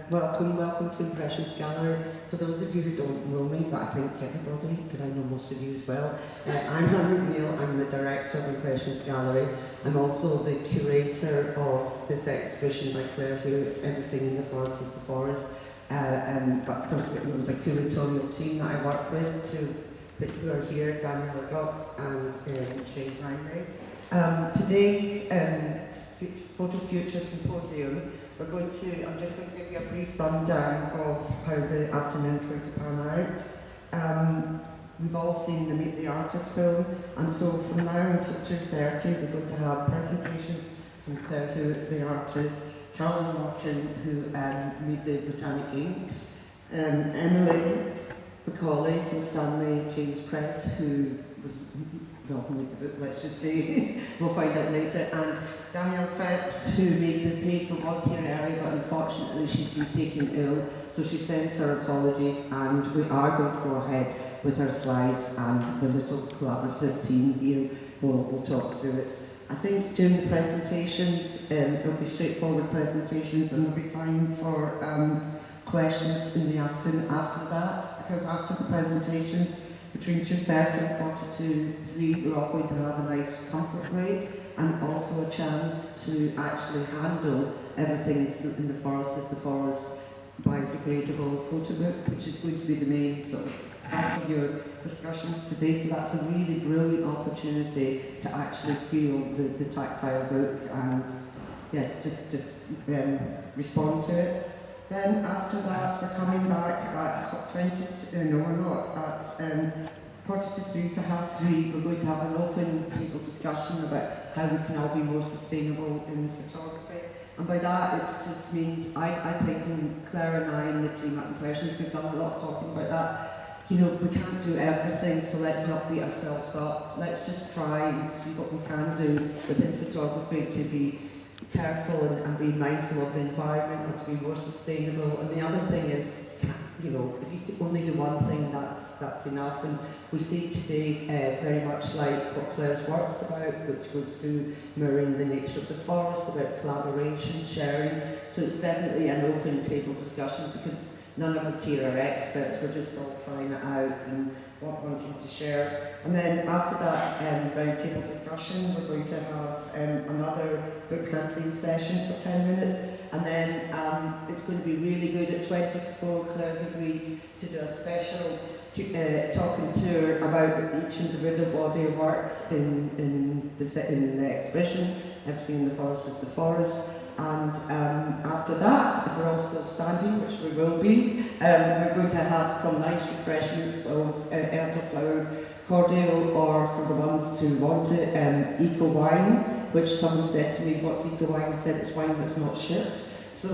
Welcome to Impressions Gallery. For those of you who don't know me, but I think everybody, because I know most of you as well, I'm Hannah McNeil, I'm the director of Impressions Gallery. I'm also the curator of this exhibition by Clare Hewitt, Everything in the Forest is the Forest. But of course it was a curatorial team that I worked with who are here, Danielle and Jane Riley. Today's PhotoFutures Symposium, I'm just going to give you a brief rundown of how the afternoon's going to pan out. We've all seen the Meet the Artist film, and so from now until 2:30 we're going to have presentations from Clare Hewitt, the artist, Carolyn Morton, who made the Botanic Inks, Emily Macaulay from Stanley James Press, who was made the book, let's just say, we'll find out later, and Danielle Phelps, who made the paper, was here earlier, but unfortunately she's been taken ill, so she sends her apologies, and we are going to go ahead with her slides, and the little collaborative team here will talk through it. I think during the presentations, it'll be straightforward presentations, and there'll be time for questions in the afternoon after that, because after the presentations, between 2:30 and 3, we're all going to have a nice comfort break, and also a chance to actually handle everything in the forest is the forest biodegradable photobook, which is going to be the main sort of part of your discussions today. So that's a really brilliant opportunity to actually feel the tactile book and yes, just respond to it. Then after that, we're coming back at 3:45 to 3:30. We're going to have an open table discussion about how we can all be more sustainable in photography. And by that, it just means, I think, and Claire and I and the team at Impressions, we've done a lot of talking about that. You know, we can't do everything, so let's not beat ourselves up. Let's just try and see what we can do within photography to be careful and be mindful of the environment and to be more sustainable. And the other thing is, you know, if you can only do one thing, that's enough. And we see today very much like what Claire's work's about, which goes through mirroring the nature of the forest, about collaboration, sharing. So it's definitely an open table discussion because none of us here are experts. We're just all trying it out and wanting to share. And then after that round table discussion, we're going to have another book handling session for 10 minutes. And then it's going to be really good at 20 to 4. Claire's agreed to do a special talking tour about each individual body of work in the exhibition. Everything in the Forest is the Forest. And after that, if we're all still standing, which we will be, we're going to have some nice refreshments of elderflower cordial, or for the ones who want it, eco wine, which someone said to me, what's eco wine? I said it's wine that's not shit. So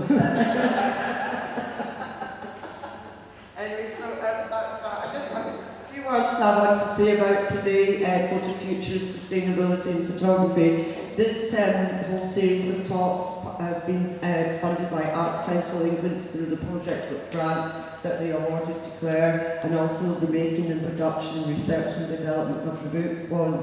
anyway, so that's that. I just have a few words I want to say about today, PhotoFutures, sustainability and photography. This whole series of talks have been funded by Arts Council England through the project grant that they awarded to Clare, and also the making and production, research and development of the book was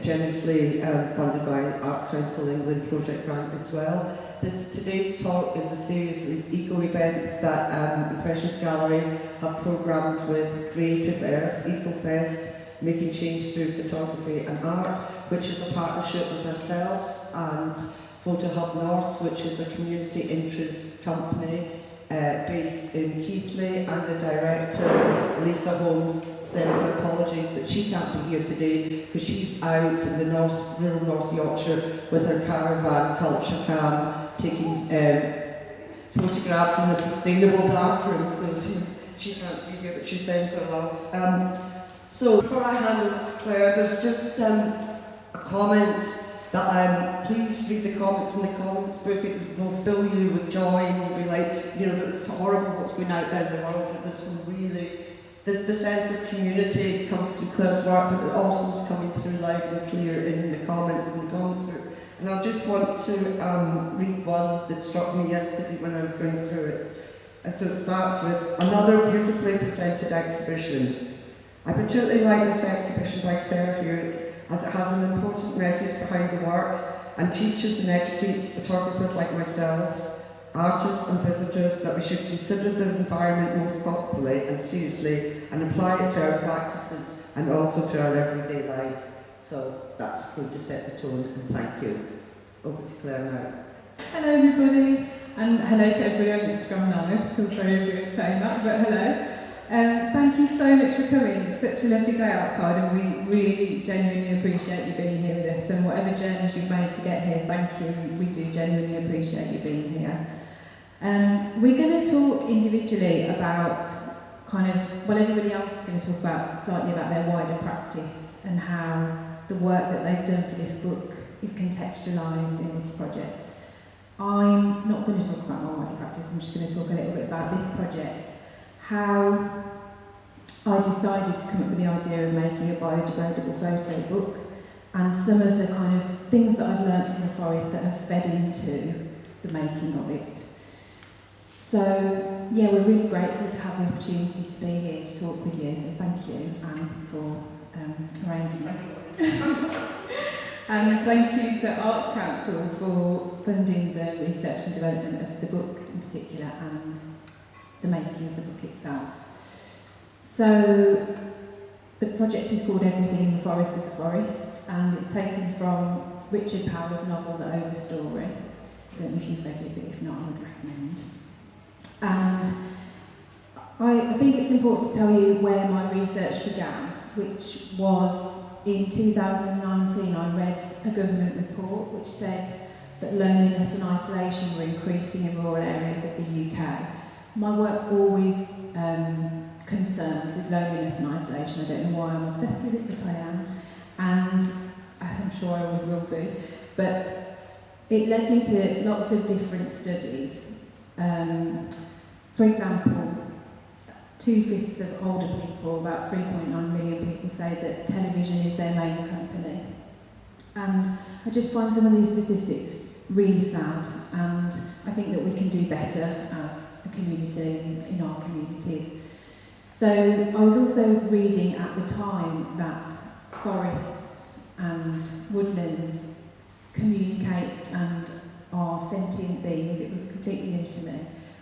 generously funded by Arts Council England project grant as well. Today's talk is a series of eco-events that Impressions Gallery have programmed with Creative Earth, EcoFest, Making Change Through Photography and Art, which is a partnership with ourselves and Photo Hub North, which is a community interest company based in Keighley, and the director, Lisa Holmes, sends her apologies that she can't be here today because she's out in the rural North Yorkshire with her caravan culture cam taking photographs in a sustainable darkroom, so she can't be here, but she sends her love. So before I hand over to Claire, there's just a comment that please read the comments in the comments book. It will fill you with joy, and you'll be like, you know, it's horrible what's going out there in the world, but there's some really, there's the sense of community comes through Claire's work, but it also is coming through loud and clear in the comments book. And I just want to read one that struck me yesterday when I was going through it. And so it starts with, another beautifully presented exhibition. I particularly like this exhibition by Clare Hewitt, as it has an important message behind the work and teaches and educates photographers like myself artists and visitors that we should consider the environment more thoughtfully and seriously and apply it to our practices and also to our everyday life. So that's going to set the tone, and thank you. Over to Clare now. Hello everybody, and hello to everybody on Instagram now. I feel very weird saying that, but hello. Thank you so much for coming. It's such a lovely day outside, and we really genuinely appreciate you being here with us, and whatever journeys you've made to get here, thank you. We do genuinely appreciate you being here. We're going to talk individually about everybody else is going to talk about slightly about their wider practice and how the work that they've done for this book is contextualised in this project. I'm not going to talk about my wider practice, I'm just going to talk a little bit about this project, how I decided to come up with the idea of making a biodegradable photo book, and some of the kind of things that I've learned from the forest that have fed into the making of it. So, yeah, we're really grateful to have the opportunity to be here to talk with you, so thank you, Anne, for arranging that. And thank you to Arts Council for funding the research and development of the book in particular and the making of the book itself. So, the project is called Everything in the Forest is a Forest, and it's taken from Richard Powell's novel The Overstory. I don't know if you've read it, but if not, I would recommend. And I think it's important to tell you where my research began, which was in 2019 I read a government report which said that loneliness and isolation were increasing in rural areas of the UK. My work's always concerned with loneliness and isolation. I don't know why I'm obsessed with it, but I am. And I'm sure I always will be. But it led me to lots of different studies. For example, 2/5 of older people, about 3.9 million people, say that television is their main company. And I just find some of these statistics really sad, and I think that we can do better as a community in our communities. So I was also reading at the time that forests and woodlands communicate and are sentient beings. It was completely new to me.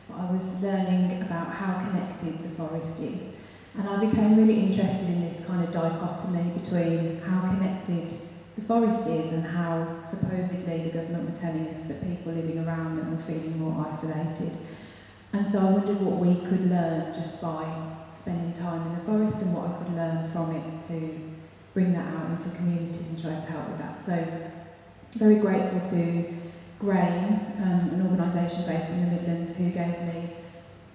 But I was learning about how connected the forest is. And I became really interested in this kind of dichotomy between how connected the forest is and how supposedly the government were telling us that people living around them were feeling more isolated. And so I wondered what we could learn just by spending time in the forest and what I could learn from it to bring that out into communities and try to help with that. So very grateful to Grain, an organisation based in the Midlands, who gave me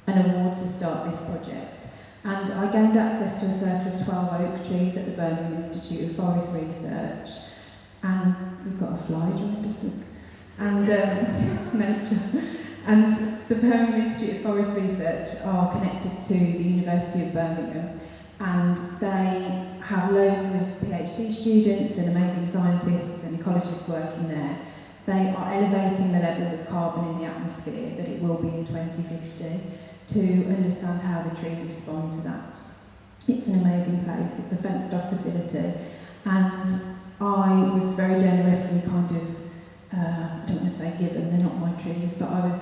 an award to start this project. And I gained access to a circle of 12 oak trees at the Birmingham Institute of Forest Research. And we've got a fly joined us, look. And nature. And the Birmingham Institute of Forest Research are connected to the University of Birmingham. And they have loads of PhD students and amazing scientists and ecologists working there. They are elevating the levels of carbon in the atmosphere that it will be in 2050 to understand how the trees respond to that. It's an amazing place, it's a fenced off facility, and I was very generously kind of, I don't want to say given, they're not my trees, but I was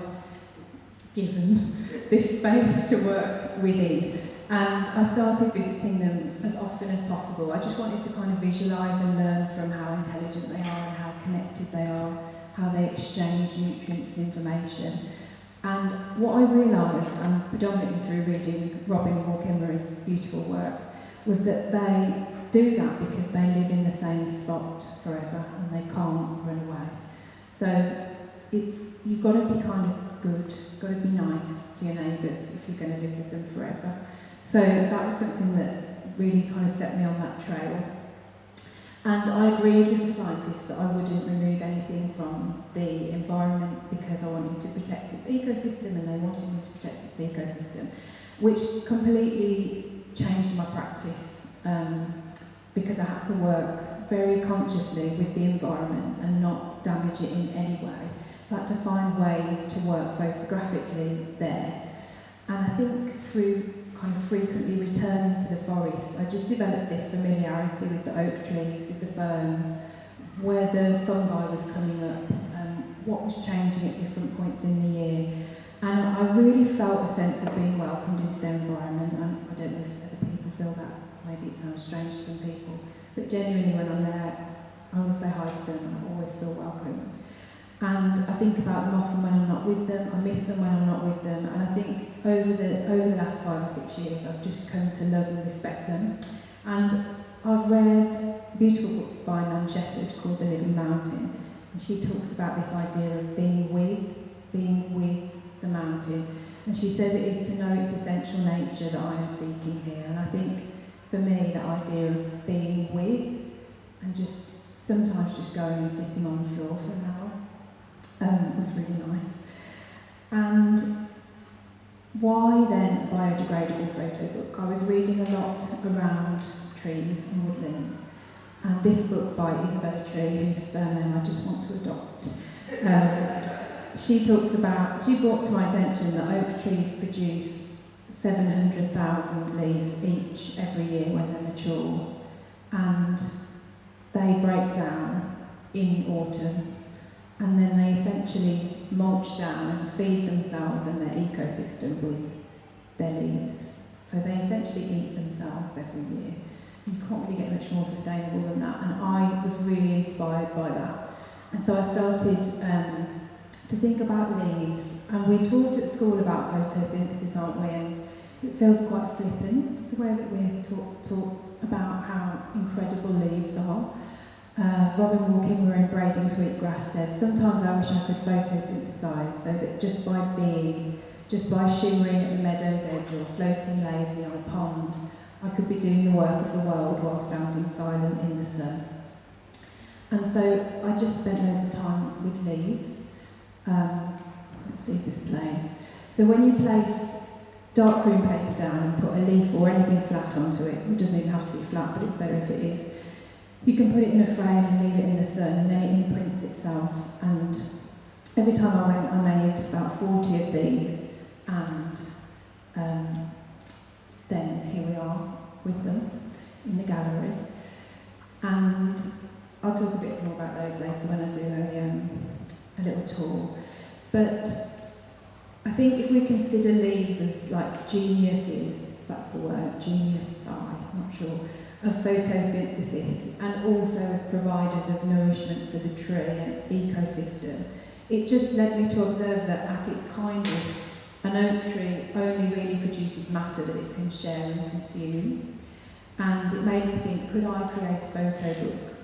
given this space to work within. And I started visiting them as often as possible. I just wanted to kind of visualise and learn from how intelligent they are and how connected they are, how they exchange nutrients and information. And what I realised, and predominantly through reading Robin Hawke Emery's beautiful works, was that they do that because they live in the same spot forever and they can't run away. So you've got to be kind of good, got to be nice to your neighbours if you're going to live with them forever. So that was something that really kind of set me on that trail. And I agreed with the scientists that I wouldn't remove anything from the environment because I wanted to protect its ecosystem and they wanted me to protect its ecosystem, which completely changed my practice because I had to work very consciously with the environment and not damage it in any way. I had to find ways to work photographically there. And I think through kind of frequently returning to the forest, I just developed this familiarity with the oak trees, with the ferns, where the fungi was coming up, what was changing at different points in the year. And I really felt a sense of being welcomed into their environment. And I don't know if other people feel that. Maybe it sounds strange to some people. But genuinely, when I'm there, I always say hi to them and I always feel welcomed. And I think about them often when I'm not with them. I miss them when I'm not with them. And I think over the last 5 or 6 years, I've just come to love and respect them. And I've read a beautiful book by Nan Shepherd called The Living Mountain. And she talks about this idea of being with the mountain. And she says it is to know its essential nature that I am seeking here. And I think for me, the idea of being with and just sometimes just going and sitting on the floor for an hour was really nice. And why then a biodegradable photo book? I was reading a lot around trees and woodlands, and this book by Isabella Tree, whose surname I just want to adopt, she brought to my attention that oak trees produce 700,000 leaves each every year when they're mature, and they break down in autumn, and then they essentially mulch down and feed themselves and their ecosystem with their leaves. So they essentially eat themselves every year. You can't really get much more sustainable than that, and I was really inspired by that. And so I started to think about leaves, and we're taught at school about photosynthesis, aren't we? And it feels quite flippant, the way that we're taught about how incredible leaves are. Robin Walking, we're in braiding sweetgrass, says, sometimes I wish I could photosynthesize so that just by shimmering at the meadow's edge or floating lazily on a pond, I could be doing the work of the world while standing silent in the sun. And so I just spent loads of time with leaves. Let's see if this plays. So when you place dark green paper down and put a leaf or anything flat onto it doesn't even have to be flat, but it's better if it is, you can put it in a frame and leave it in the sun, and then it imprints itself. And every time I went, I made about 40 of these, and then here we are with them in the gallery. And I'll talk a bit more about those later when I do a little tour. But I think if we consider leaves as like geniuses, that's the word, genius, I'm not sure, of photosynthesis, and also as providers of nourishment for the tree and its ecosystem, it just led me to observe that at its kindest, an oak tree only really produces matter that it can share and consume. And it made me think, could I create a photo book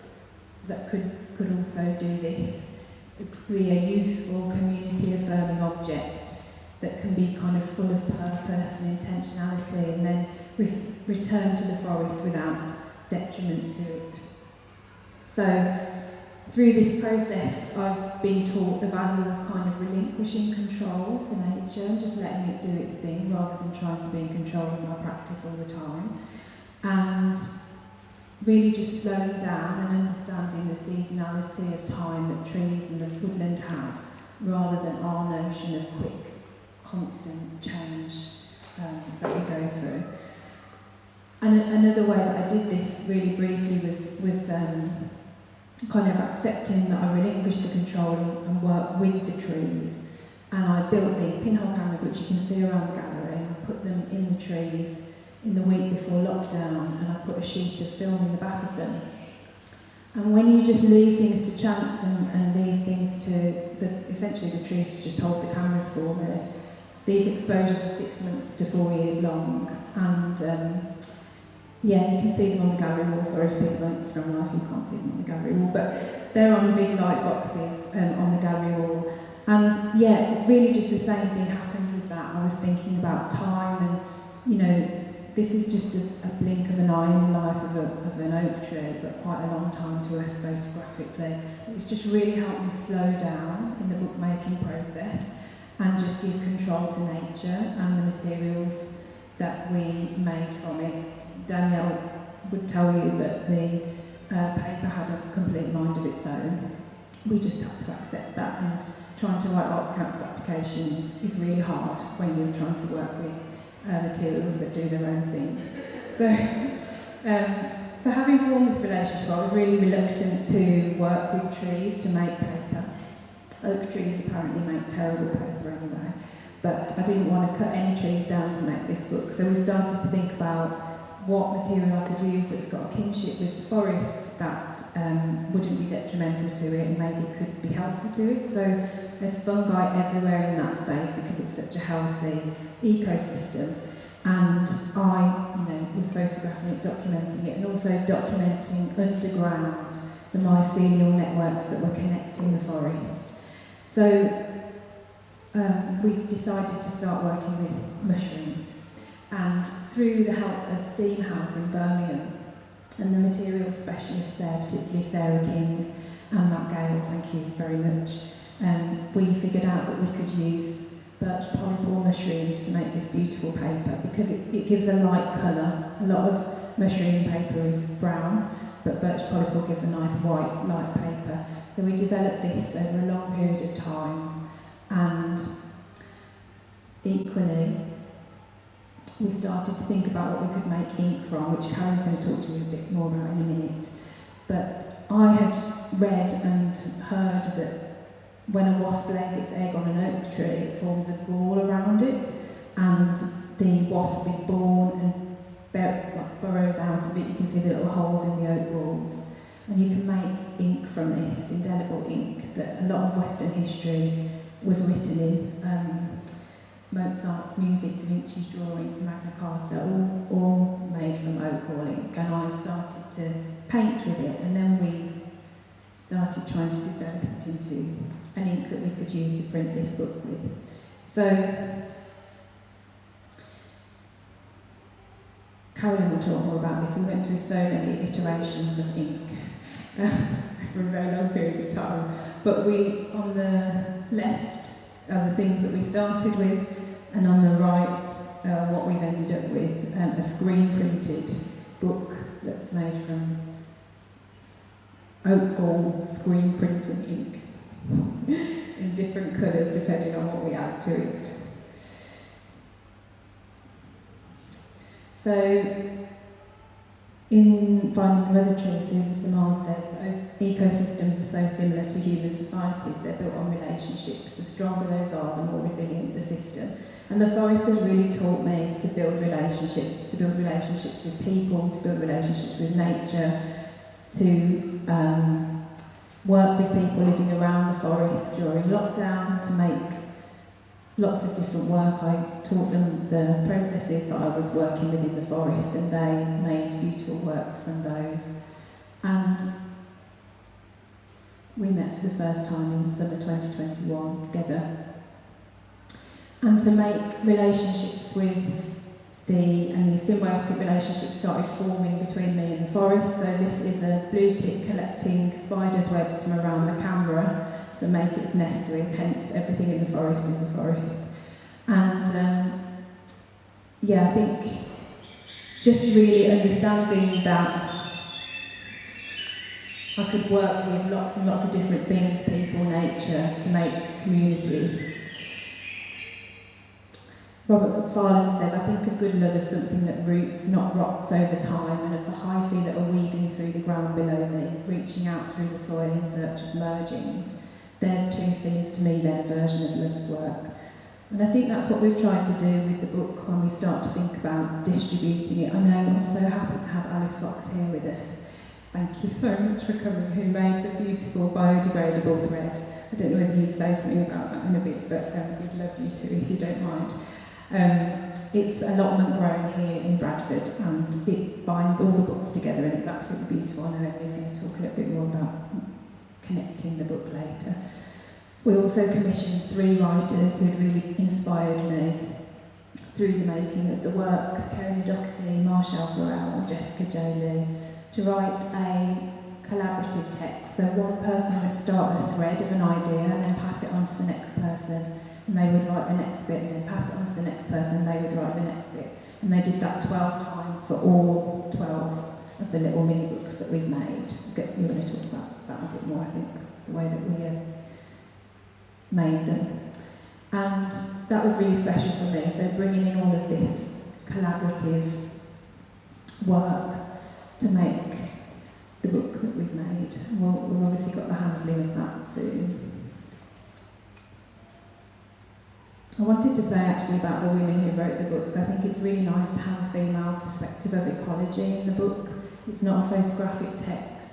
that could also do this? It could be a useful, community-affirming object that can be kind of full of purpose and intentionality, and then return to the forest without detriment to it. So, through this process, I've been taught the value of kind of relinquishing control to nature and just letting it do its thing rather than trying to be in control of my practice all the time. And really just slowing down and understanding the seasonality of time that trees and the woodland have, rather than our notion of quick, constant change that we go through. And another way that I did this really briefly was kind of accepting that I relinquished the control and work with the trees. And I built these pinhole cameras, which you can see around the gallery, and I put them in the trees in the week before lockdown, and I put a sheet of film in the back of them. And when you just leave things to chance and leave things to essentially the trees to just hold the cameras for them, these exposures are 6 months to 4 years long, and yeah, you can see them on the gallery wall. Sorry for people on Instagram Live, you can't see them on the gallery wall, but they're on big light boxes on the gallery wall. And yeah, really just the same thing happened with that. I was thinking about time, and you know, this is just a blink of an eye in the life of an oak tree, but quite a long time to us photographically. It's just really helped me slow down in the bookmaking process and just give control to nature and the materials that we made from it. Danielle would tell you that the paper had a complete mind of its own. We just had to accept that, and trying to write Arts Council applications is really hard when you're trying to work with materials that do their own thing. So having formed this relationship, I was really reluctant to work with trees to make paper. Oak trees apparently make terrible paper anyway, but I didn't want to cut any trees down to make this book, so we started to think about what material I could use that's got a kinship with the forest that wouldn't be detrimental to it and maybe could be helpful to it. So there's fungi everywhere in that space because it's such a healthy ecosystem. And I, was photographing it, documenting it, and also documenting underground the mycelial networks that were connecting the forest. So we decided to start working with mushrooms. And through the help of Steam House in Birmingham and the materials specialists there, particularly Sarah King and Matt Gale, thank you very much, we figured out that we could use birch polypore mushrooms to make this beautiful paper because it gives a light colour. A lot of mushroom paper is brown, but birch polypore gives a nice white, light paper. So we developed this over a long period of time, and equally we started to think about what we could make ink from, which Carolyn's going to talk to you a bit more about in a minute. But I had read and heard that when a wasp lays its egg on an oak tree, it forms a gall around it, and the wasp is born and burrows out of it. You can see the little holes in the oak walls. And you can make ink from this, indelible ink, that a lot of Western history was written in. Mozart's music, Da Vinci's drawings, Magna Carta, all made from oak wall ink. And I started to paint with it, and then we started trying to develop it into an ink that we could use to print this book with. So, Carolyn will talk more about this. We went through so many iterations of ink for a very long period of time. But we, on the left, are the things that we started with, and on the right, what we've ended up with, a screen-printed book that's made from oak gall screen-printing ink in different colours depending on what we add to it. So, in Finding the Mother Tree, Susan Simard says, ecosystems are so similar to human societies, they're built on relationships. The stronger those are, the more resilient the system. And the forest has really taught me to build relationships with people, to build relationships with nature, to work with people living around the forest during lockdown, to make lots of different work. I taught them the processes that I was working with in the forest, and they made beautiful works from those. And we met for the first time in summer 2021 together. And to make relationships with and the symbiotic relationship started forming between me and the forest. So this is a blue tit collecting spider's webs from around the camera to make its nest with, hence everything in the forest is the forest. And I think just really understanding that I could work with lots and lots of different things, people, nature, to make communities. Robert McFarlane says, I think of good love as something that roots, not rots over time, and of the hyphae that are weaving through the ground below me, reaching out through the soil in search of mergings. There's two seeds to me, their version of love's work. And I think that's what we've tried to do with the book when we start to think about distributing it. I know I'm so happy to have Alice Fox here with us. Thank you so much for coming, who made the beautiful biodegradable thread. I don't know whether you'd say something about that in a bit, but we'd love you to if you don't mind. It's allotment grown here in Bradford, and it binds all the books together, and it's absolutely beautiful. I know Emily's going to talk a little bit more about connecting the book later. We also commissioned 3 writers who had really inspired me through the making of the work, Kerry Doherty, Marshall Farrell and Jessica J. Lee, to write a collaborative text. So one person would start a thread of an idea and then pass it on to the next person, and they would write the next bit, and then pass it on to the next person, and they would write the next bit. And they did that 12 times for all 12 of the little mini books that we've made. You're going to talk about that a bit more, I think, the way that we made them. And that was really special for me, so bringing in all of this collaborative work to make the book that we've made. We've obviously got the handling of that soon. I wanted to say actually about the women who wrote the books. I think it's really nice to have a female perspective of ecology in the book. It's not a photographic text.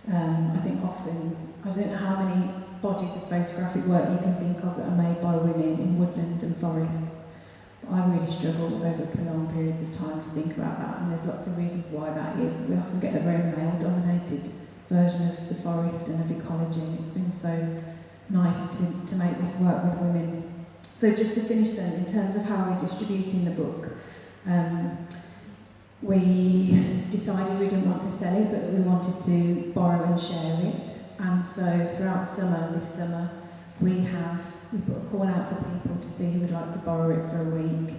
I think often, I don't know how many bodies of photographic work you can think of that are made by women in woodland and forests. But I really struggle over prolonged periods of time to think about that, and there's lots of reasons why that is. We often get a very male-dominated version of the forest and of ecology, and it's been so nice to make this work with women. So just to finish then, in terms of how we're distributing the book, we decided we didn't want to sell it, but that we wanted to borrow and share it. And so throughout this summer, we put a call out for people to see who would like to borrow it for a week.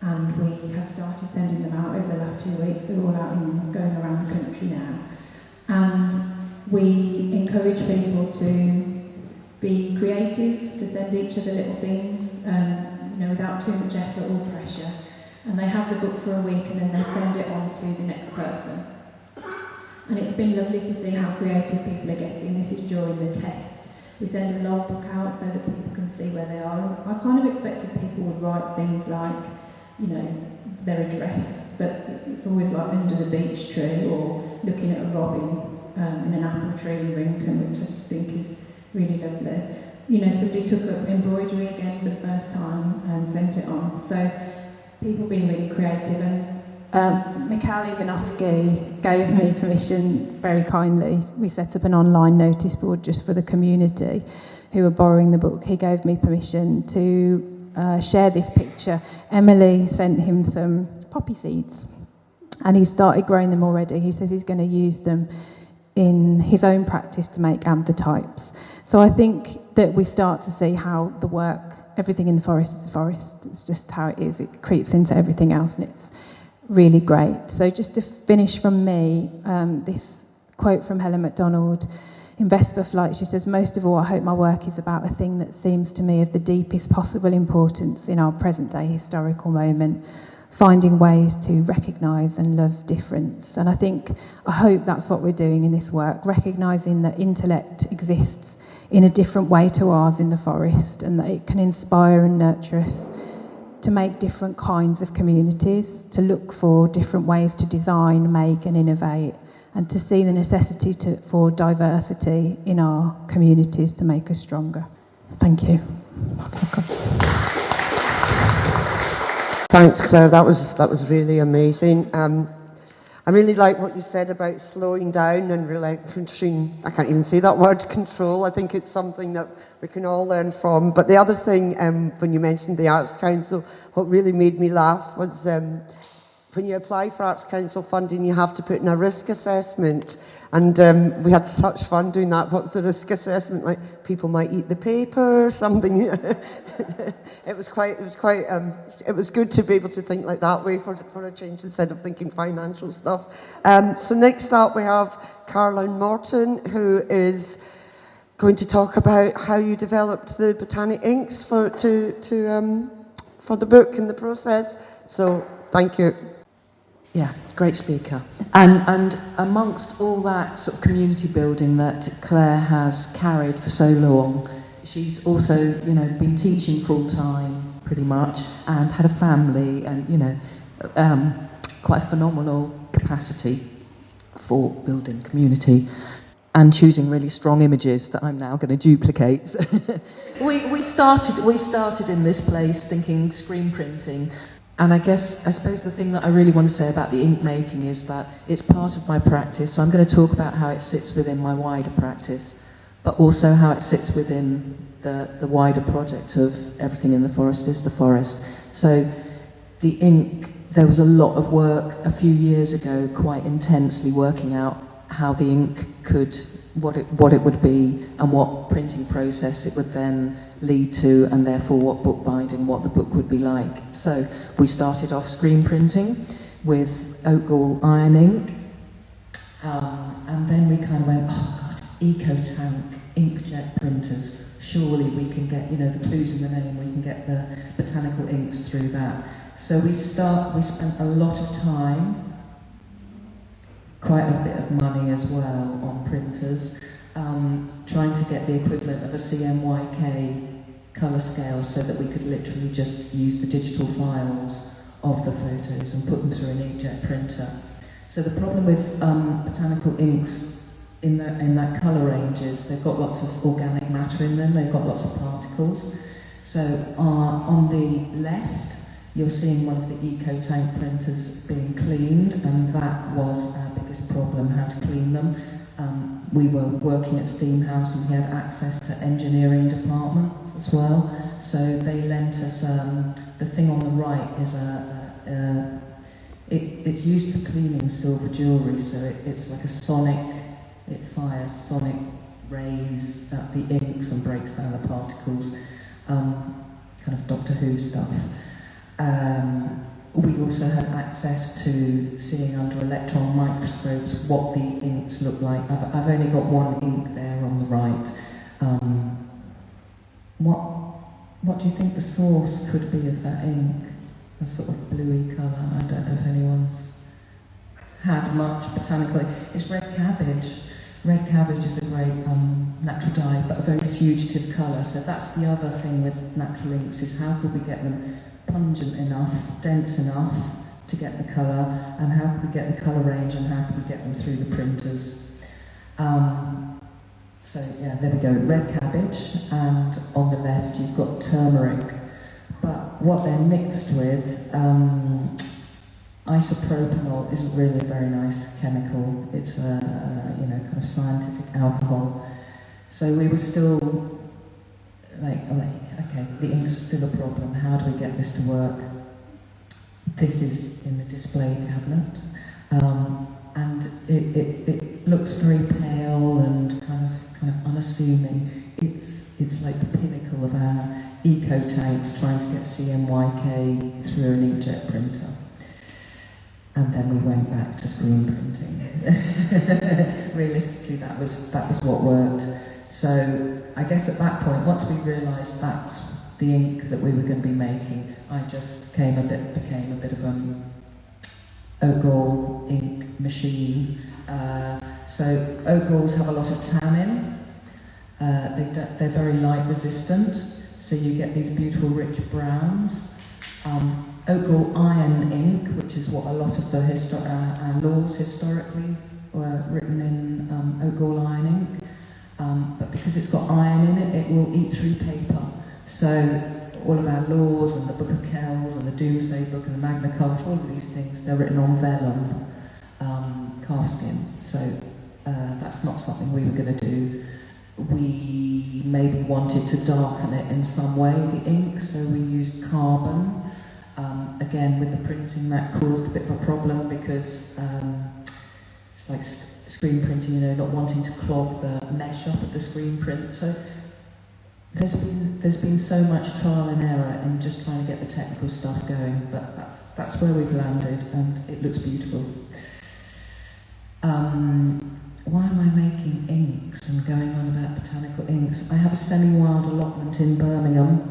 And we have started sending them out over the last 2 weeks. They're all out and going around the country now. And we encourage people to be creative, to send each other little things, without too much effort or pressure. And they have the book for a week and then they send it on to the next person. And it's been lovely to see how creative people are getting. This is during the test. We send a logbook out so that people can see where they are. I kind of expected people would write things like, their address, but it's always like under the beech tree or looking at a robin in an apple tree in Rington, which I just think is really lovely. Somebody took up embroidery again for the first time and sent it on. So people being really creative. And Macaulay gave me permission very kindly. We set up an online notice board just for the community who were borrowing the book. He gave me permission to share this picture. Emily sent him some poppy seeds and he started growing them already. He says he's going to use them in his own practice to make anthrotypes. So I think that we start to see how the work, everything in the forest is the forest. It's just how it is. It creeps into everything else and it's really great. So just to finish from me, this quote from Helen MacDonald in Vesper Flight, she says, "Most of all, I hope my work is about a thing that seems to me of the deepest possible importance in our present-day historical moment, finding ways to recognise and love difference." And I hope that's what we're doing in this work, recognising that intellect exists in a different way to ours in the forest, and that it can inspire and nurture us to make different kinds of communities, to look for different ways to design, make and innovate, and to see the necessity for diversity in our communities to make us stronger. Thank you. Thanks, Claire. That was really amazing. I really like what you said about slowing down and relinquishing, I can't even say that word, control. I think it's something that we can all learn from. But the other thing, when you mentioned the Arts Council, what really made me laugh was when you apply for Arts Council funding, you have to put in a risk assessment. And we had such fun doing that. What's the risk assessment? Like, people might eat the paper or something. It was good to be able to think like that way for a change instead of thinking financial stuff. So next up we have Carolyn Morton, who is going to talk about how you developed the botanic inks for the book and the process. So thank you. Yeah, great speaker. And amongst all that sort of community building that Claire has carried for so long, she's also, been teaching full time pretty much, and had a family, and quite a phenomenal capacity for building community and choosing really strong images that I'm now going to duplicate. we started in this place thinking screen printing. And I suppose the thing that I really want to say about the ink making is that it's part of my practice. So I'm going to talk about how it sits within my wider practice, but also how it sits within the wider project of everything in the forest is the forest. So the ink, there was a lot of work a few years ago, quite intensely working out how the ink what it would be and what printing process it would then lead to, and therefore what bookbinding, what the book would be like. So we started off screen printing with oat gall iron ink, and then we kind of went, oh God, eco-tank, inkjet printers. Surely we can get, the clues in the name, we can get the botanical inks through that. So we spent a lot of time, quite a bit of money as well on printers, trying to get the equivalent of a CMYK colour scale so that we could literally just use the digital files of the photos and put them through an inkjet printer. So the problem with botanical inks in that colour range is they've got lots of organic matter in them, they've got lots of particles. So on the left, you're seeing one of the eco-tank printers being cleaned, and that was our biggest problem, how to clean them. We were working at Steam House and we had access to engineering departments as well, so they lent us, the thing on the right is it's used for cleaning silver jewellery, so it's like a sonic, it fires sonic rays at the inks and breaks down the particles, kind of Doctor Who stuff. We also had access to seeing under electron microscopes what the inks look like. I've only got one ink there on the right. What do you think the source could be of that ink? A sort of bluey colour. I don't know if anyone's had much botanical. It's red cabbage. Red cabbage is a great natural dye, but a very fugitive colour. So that's the other thing with natural inks, is how could we get them pungent enough, dense enough to get the colour, and how could we get the colour range, and how could we get them through the printers. So yeah, there we go, red cabbage, and on the left you've got turmeric. But what they're mixed with, isopropyl isn't really a very nice chemical. It's a kind of scientific alcohol. So we were still like, okay, the ink's still a problem. How do we get this to work? This is in the display cabinet, and it looks very pale and kind of unassuming. It's like the pinnacle of our eco tanks trying to get CMYK through an inkjet printer. And then we went back to screen printing. Realistically, that was what worked. So I guess at that point, once we realised that's the ink that we were going to be making, I just became a bit of oak gall ink machine. So oak galls have a lot of tannin. They're very light resistant, so you get these beautiful rich browns. Oak gall iron ink, which is what a lot of the our laws historically were written in oak gall iron ink. But because it's got iron in it, it will eat through paper. So all of our laws and the Book of Kells and the Doomsday Book and the Magna Carta, all of these things, they're written on vellum, calfskin. So that's not something we were going to do. We maybe wanted to darken it in some way, the ink, so we used carbon. Again, with the printing, that caused a bit of a problem because it's like screen printing, not wanting to clog the mesh up of the screen print. So there's been so much trial and error in just trying to get the technical stuff going, but that's where we've landed, and it looks beautiful. Why am I making inks and going on about botanical inks? I have a semi-wild allotment in Birmingham.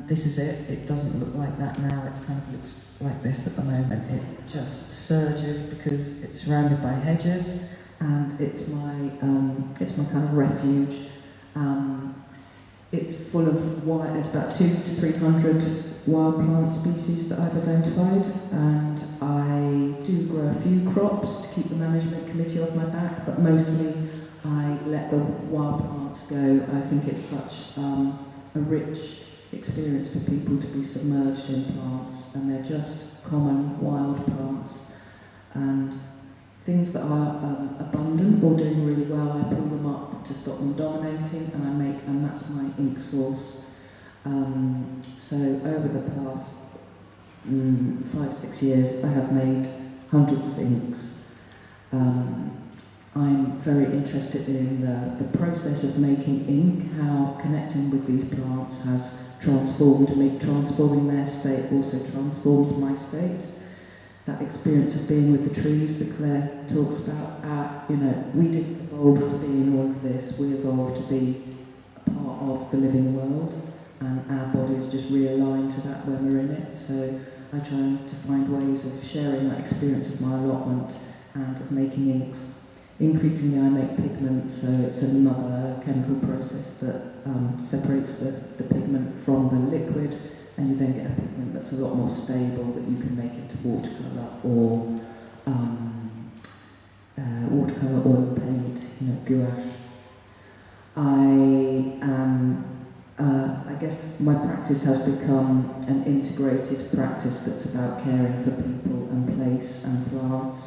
This is it. It doesn't look like that now. It kind of looks like this at the moment. It just surges because it's surrounded by hedges, and it's my kind of refuge. It's full of wild. It's about 200 to 300 wild plant species that I've identified, and I do grow a few crops to keep the management committee off my back, but mostly I let the wild plants go. I think it's such a rich experience for people to be submerged in plants, and they're just common wild plants, and things that are abundant or doing really well, I pull them up to stop them dominating, and that's my ink source. So over the past 5-6 years, I have made hundreds of inks. I'm very interested in the process of making ink, how connecting with these plants has transformed me. Transforming their state also transforms my state. That experience of being with the trees that Claire talks about, we didn't evolve to be in all of this, we evolved to be a part of the living world, and our bodies just realign to that when we're in it. So I try to find ways of sharing that experience of my allotment and of making inks. increasingly I make pigment, so it's another chemical process that separates the pigment from the liquid, and you then get a pigment that's a lot more stable that you can make into watercolour or watercolour oil paint, gouache. I guess my practice has become an integrated practice that's about caring for people and place and plants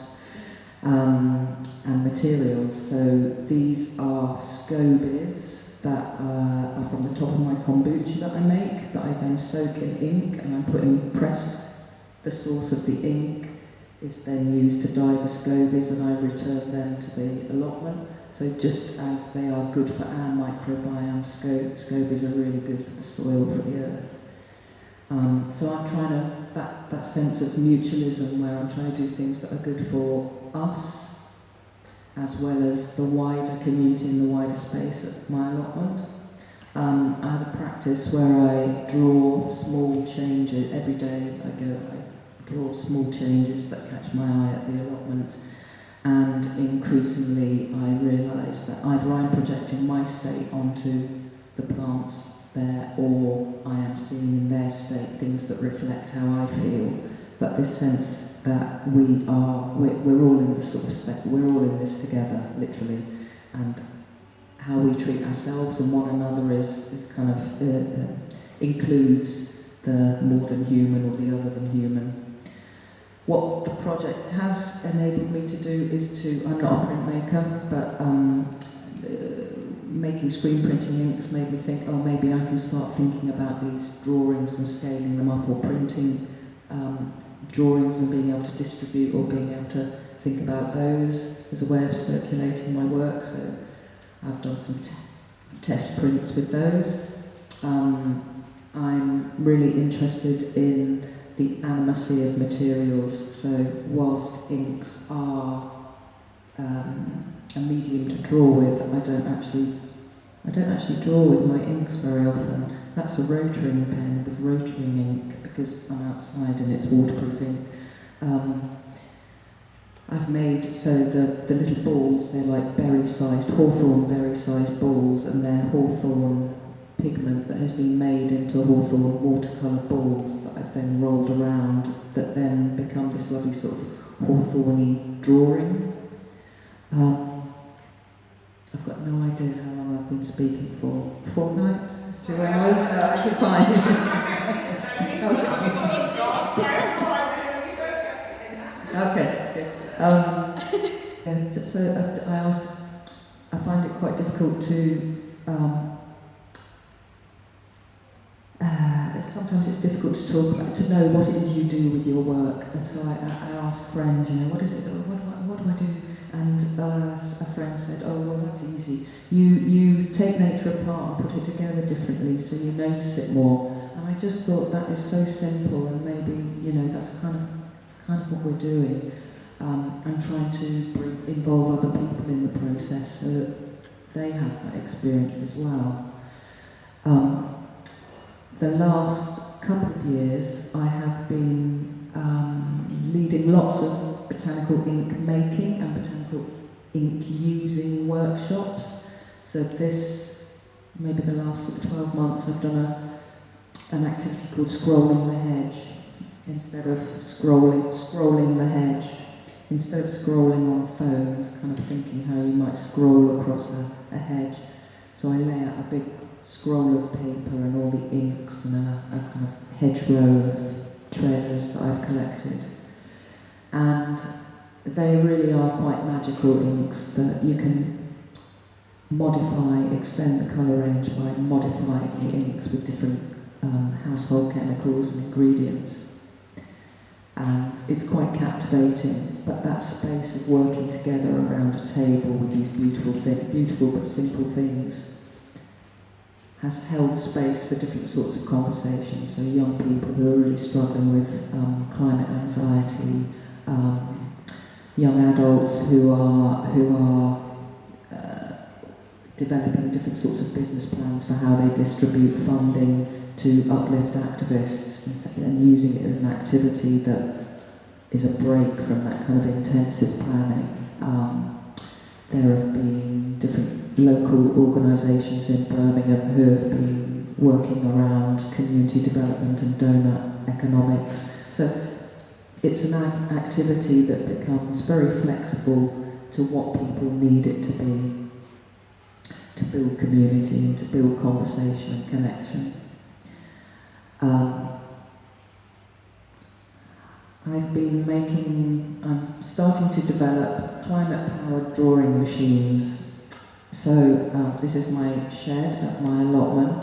and materials. So these are scobies that are from the top of my kombucha that I make, that I then soak in ink, and I press the source of the ink is then used to dye the scobies, and I return them to the allotment. So just as they are good for our microbiome, scobies are really good for the soil, for the earth. So I'm trying to, that sense of mutualism where I'm trying to do things that are good for us, as well as the wider community and the wider space at my allotment. I have a practice where I draw small changes. Every day I draw small changes that catch my eye at the allotment. And increasingly I realise that either I'm projecting my state onto the plants there, or I am seeing in their state things that reflect how I feel. But this sense that we're all in this sort of we're all in this together, literally, and how we treat ourselves and one another is kind of includes the more than human or the other than human. What the project has enabled me to do is I'm not a printmaker, but making screen printing inks made me think, oh, maybe I can start thinking about these drawings and scaling them up, or printing drawings and being able to distribute, or being able to think about those as a way of circulating my work. So I've done some test prints with those. I'm really interested in the animacy of materials. So whilst inks are a medium to draw with, I don't actually draw with my inks very often. That's a rotoring pen with rotoring ink because I'm outside and it's waterproofing. I've made, so the little balls, they're like berry-sized, hawthorn berry-sized balls, and they're hawthorn pigment that has been made into hawthorn watercolour balls that I've then rolled around, that then become this lovely sort of hawthorny drawing. I've got no idea how long I've been speaking for. Fortnight? 2 hours? That's fine. Okay. So I find it quite difficult to sometimes it's difficult to talk about, to know what it is you do with your work. And so I ask friends, what is it, what do I do? And a friend said, oh, well, that's easy. You take nature apart and put it together differently, so you notice it more. And I just thought that is so simple, and maybe, that's kind of what we're doing. And trying to involve other people in the process so that they have that experience as well. The last couple of years I have been leading lots of botanical ink making and botanical ink using workshops. So maybe the last sort of 12 months I've done an activity called Scrolling the Hedge. Instead of scrolling the hedge. Instead of scrolling on phones, kind of thinking how you might scroll across a hedge. So I lay out a big scroll of paper and all the inks and a kind of hedgerow of trailers that I've collected. And they really are quite magical inks that you can extend the colour range by modifying the inks with different household chemicals and ingredients. And it's quite captivating, but that space of working together around a table with these beautiful but simple things has held space for different sorts of conversations. So young people who are really struggling with climate anxiety, young adults who are developing different sorts of business plans for how they distribute funding to uplift activists, and using it as an activity that is a break from that kind of intensive planning. there have been different local organisations in Birmingham who have been working around community development and donor economics. So it's an activity that becomes very flexible to what people need it to be, to build community and to build conversation and connection. I'm starting to develop climate-powered drawing machines. So this is my shed at my allotment.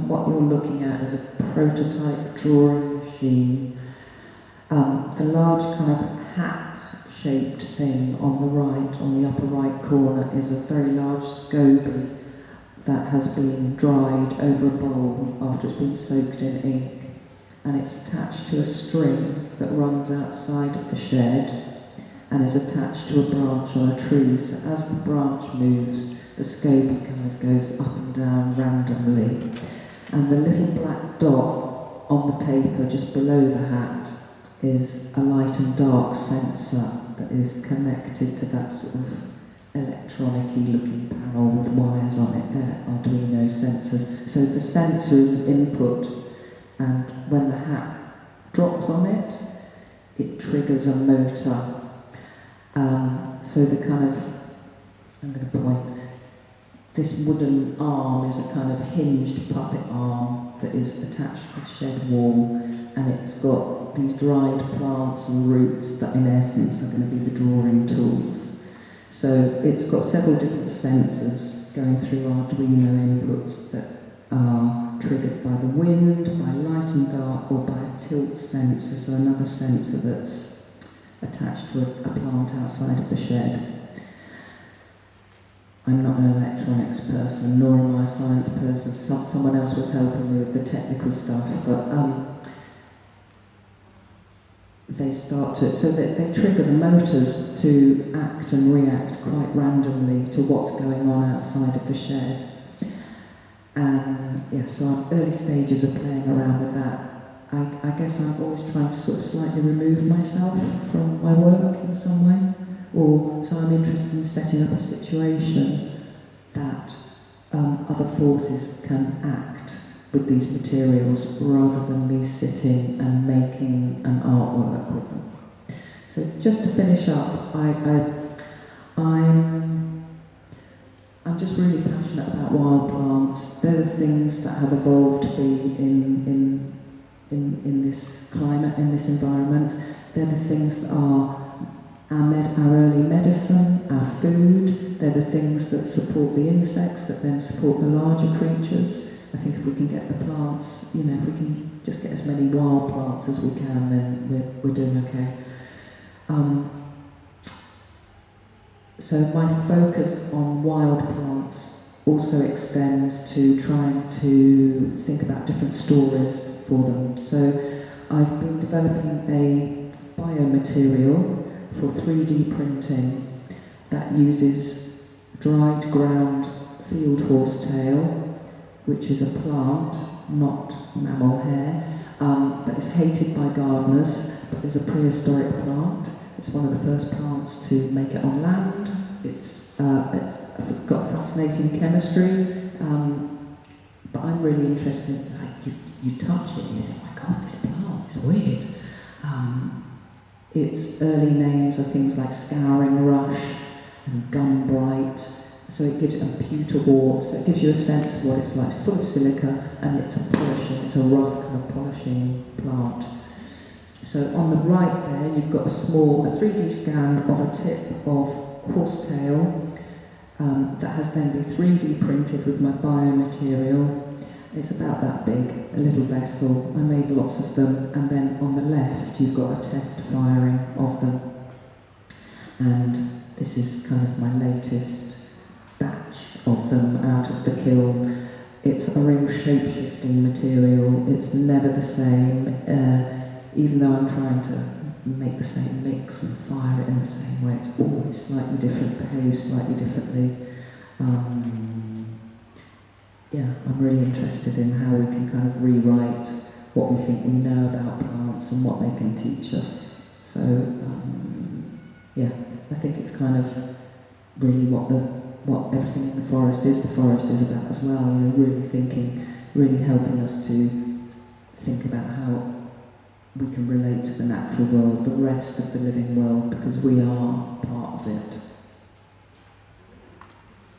What you're looking at is a prototype drawing machine. The large kind of hat-shaped thing on the right, on the upper right corner, is a very large SCOBY that has been dried over a bowl after it's been soaked in ink. And it's attached to a string that runs outside of the shed and is attached to a branch on a tree. So as the branch moves, the SCOBY kind of goes up and down randomly. And the little black dot on the paper just below the hat is a light and dark sensor that is connected to that sort of electronic-y looking panel with wires on it. They're Arduino sensors. So the sensor is an input, and when the hat drops on it, it triggers a motor. So the kind of, I'm going to point, this wooden arm is a kind of hinged puppet arm that is attached to the shed wall, and it's got these dried plants and roots that in essence are going to be the drawing tools. So it's got several different sensors going through Arduino inputs that are triggered by the wind, by light and dark, or by a tilt sensor, so another sensor that's attached to a plant outside of the shed. I'm not an electronics person, nor am I a science person. Someone else was helping me with the technical stuff, but they trigger the motors to act and react quite randomly to what's going on outside of the shed. And yeah, so I'm early stages of playing around with that. I guess I'm always trying to sort of slightly remove myself from my work in some way. So I'm interested in setting up a situation that other forces can act with these materials rather than me sitting and making an artwork with them. So just to finish up, I'm just really passionate about wild plants. They're the things that have evolved to be in this climate, in this environment. They're the things that are our early medicine, our food. They're the things that support the insects, that then support the larger creatures. I think if we can get the plants, if we can just get as many wild plants as we can, then we're doing okay. So my focus on wild plants also extends to trying to think about different stories for them. So I've been developing a biomaterial for 3D printing that uses dried ground field horsetail, which is a plant, not mammal hair, that is hated by gardeners, but is a prehistoric plant. It's one of the first plants to make it on land. It's got fascinating chemistry, but I'm really interested. You touch it and you think, oh my God, this plant is weird. Its early names are things like scouring rush and gum bright. So it gives a pewter wart, so it gives you a sense of what it's like. It's full of silica and it's a rough kind of polishing plant. So on the right there, you've got a 3D scan of a tip of horsetail that has then been 3D printed with my biomaterial. It's about that big, a little vessel. I made lots of them, and then on the left you've got a test firing of them. And this is kind of my latest batch of them out of the kiln. It's a real shape-shifting material. It's never the same, even though I'm trying to make the same mix and fire it in the same way. It's always slightly different, behaves slightly differently. I'm really interested in how we can kind of rewrite what we think we know about plants and what they can teach us. So, I think it's kind of really what everything in the forest is about as well. You know, really thinking, really helping us to think about how we can relate to the natural world, the rest of the living world, because we are part of it.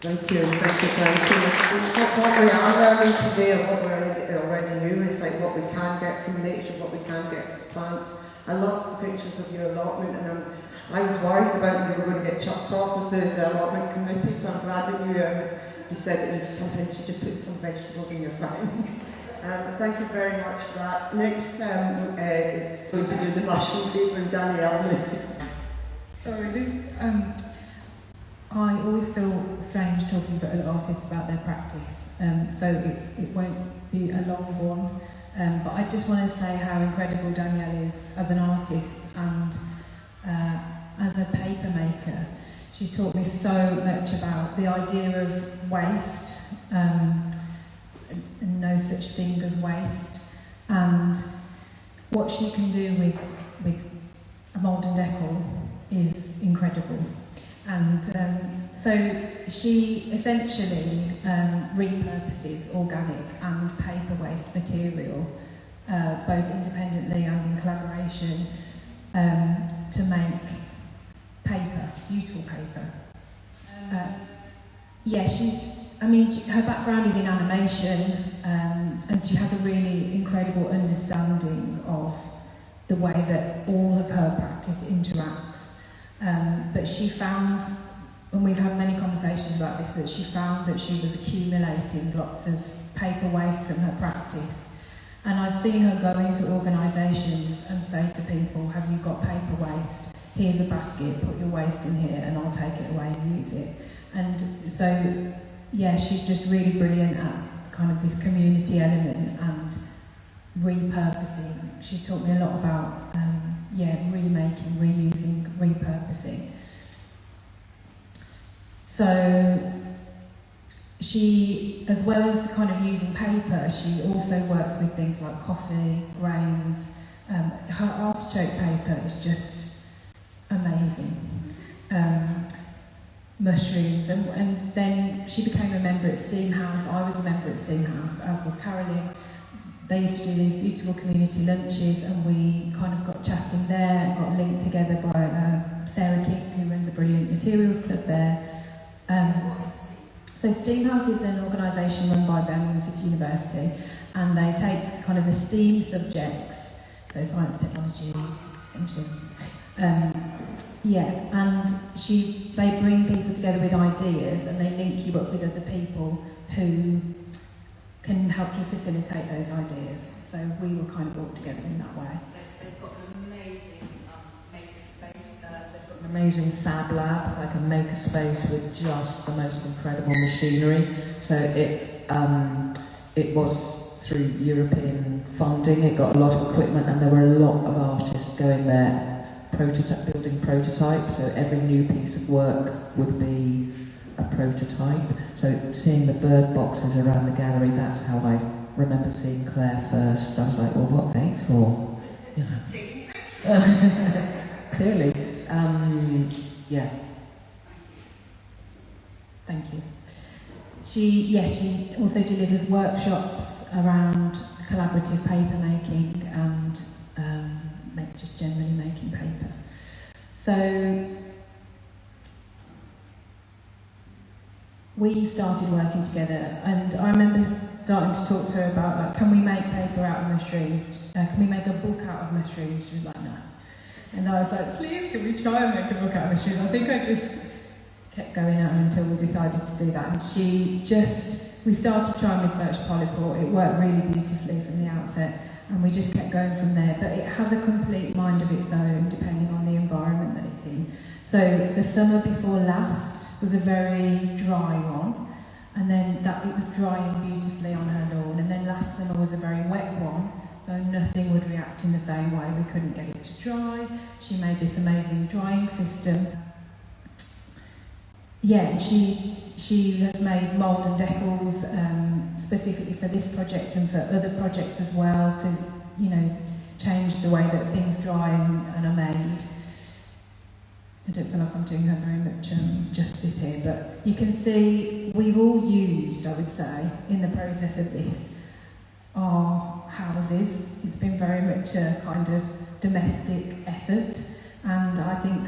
Thank you. What we are learning today, and what we already knew, is like what we can get from nature, what we can get from plants. I love the pictures of your allotment, and I was worried about you were going to get chopped off with the allotment committee, so I'm glad that you said that sometimes you just put some vegetables in your farm. Thank you very much for that. Next, it's going to do the mushroom paper, and Danielle. Sorry, I always feel strange talking to other artists about their practice, so it won't be a long one. But I just want to say how incredible Danielle is as an artist and as a paper maker. She's taught me so much about the idea of waste, and no such thing as waste, and what she can do with a mould and decal is incredible. And so she essentially repurposes organic and paper waste material, both independently and in collaboration, to make paper, beautiful paper. Her background is in animation, and she has a really incredible understanding of the way that all of her practice interacts. But she found, and we've had many conversations about this, that she found that she was accumulating lots of paper waste from her practice. And I've seen her go into organisations and say to people, have you got paper waste? Here's a basket, put your waste in here and I'll take it away and use it. And so, yeah, she's just really brilliant at kind of this community element and repurposing. She's taught me a lot about remaking, reusing, repurposing. So she, as well as kind of using paper, she also works with things like coffee, grains. Her artichoke paper is just amazing. Mushrooms, and then she became a member at Steam House. I was a member at Steam House, as was Carolyn. They used to do these beautiful community lunches, and we kind of got chatting there and got linked together by Sarah King, who runs a brilliant materials club there. So Steam House is an organisation run by Birmingham City University, and they take kind of the STEAM subjects, so science, technology, engineering, and they bring people together with ideas, and they link you up with other people who can help you facilitate those ideas. So we were kind of brought together in that way. They've got an amazing makerspace. They've got an amazing fab lab, like a makerspace with just the most incredible machinery. So it was through European funding. It got a lot of equipment, and there were a lot of artists going there, building prototypes. So every new piece of work would be a prototype. So seeing the bird boxes around the gallery, that's how I remember seeing Claire first. I was like, well, what are they for? You know. Clearly. Yeah. Thank you. She also delivers workshops around collaborative paper making and just generally making paper. So we started working together, and I remember starting to talk to her about, like, can we make paper out of mushrooms? Can we make a book out of mushrooms? She was like, no. And I was like, please, can we try and make a book out of mushrooms? I think I just kept going at her until we decided to do that. And we started trying with birch polypore. It worked really beautifully from the outset, and we just kept going from there. But it has a complete mind of its own, depending on the environment that it's in. So the summer before last was a very dry one, and then it was drying beautifully on her lawn, and then last summer was a very wet one, so nothing would react in the same way. We couldn't get it to dry. She made this amazing drying system. Yeah, she has made mould and decals specifically for this project and for other projects as well, to, you know, change the way that things dry and are made. I don't feel like I'm doing her very much justice here, but you can see we've all used, I would say, in the process of this, our houses. It's been very much a kind of domestic effort, and I think,